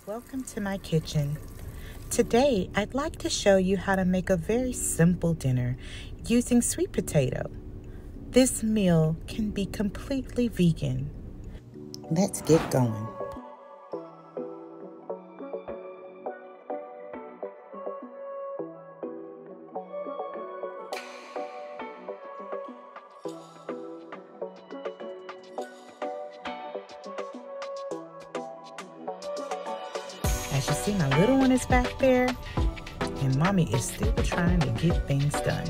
Welcome to my kitchen. Today, I'd like to show you how to make a very simple dinner using sweet potato. This meal can be completely vegan. Let's get going. As you see, my little one is back there, and mommy is still trying to get things done.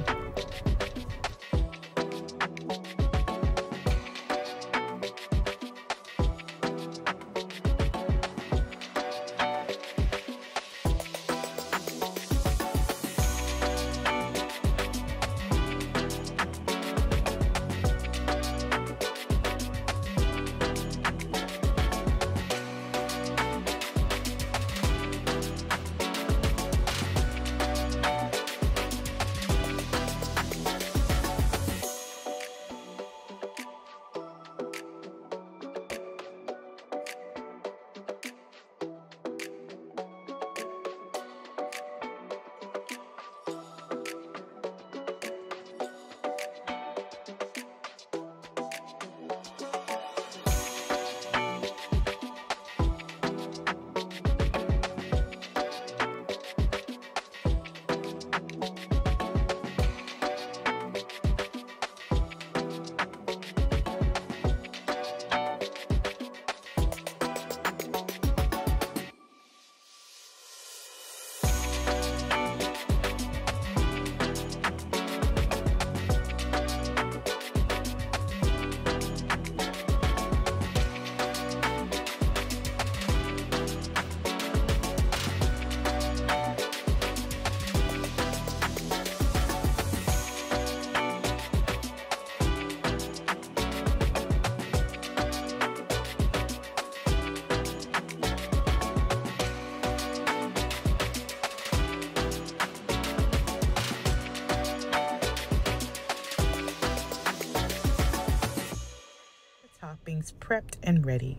Toppings prepped and ready.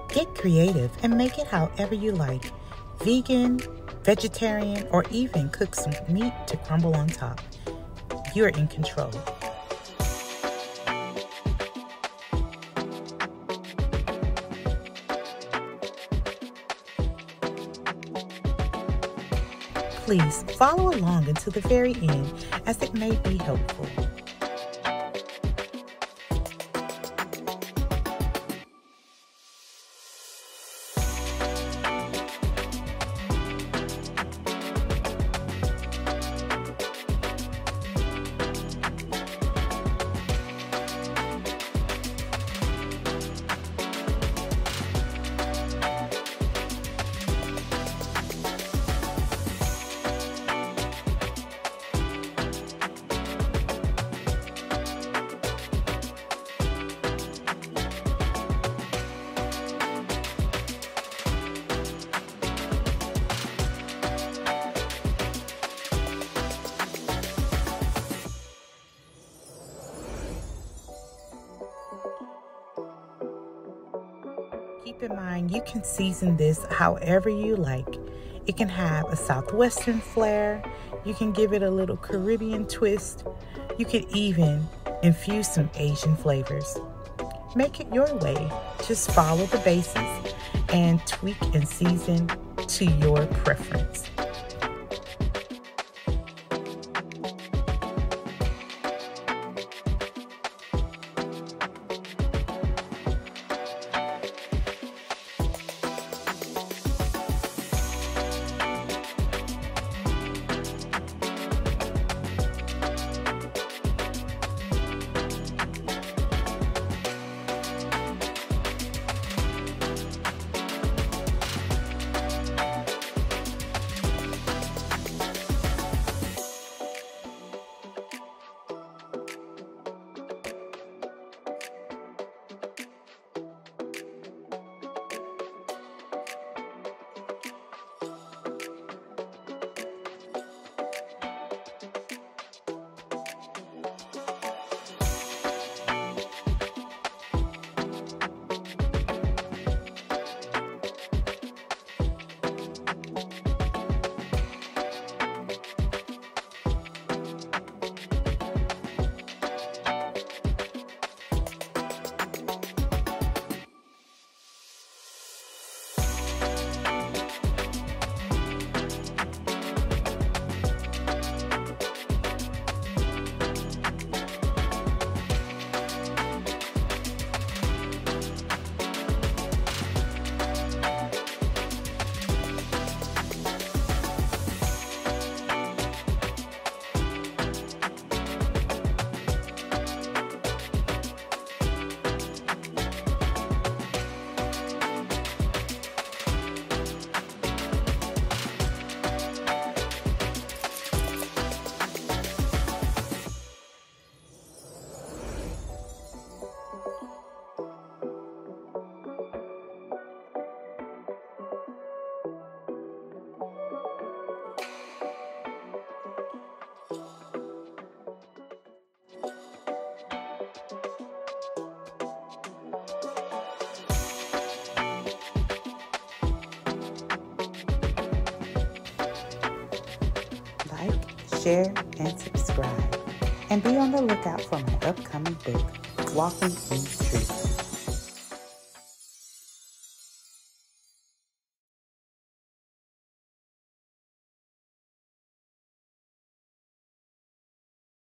Get creative and make it however you like. Vegan, vegetarian, or even cook some meat to crumble on top. You're in control. Please follow along until the very end, as it may be helpful. Keep in mind, you can season this however you like. It can have a Southwestern flair. You can give it a little Caribbean twist. You could even infuse some Asian flavors. Make it your way. Just follow the basics and tweak and season to your preference. Share, and subscribe. And be on the lookout for my upcoming book, Walking in Truth.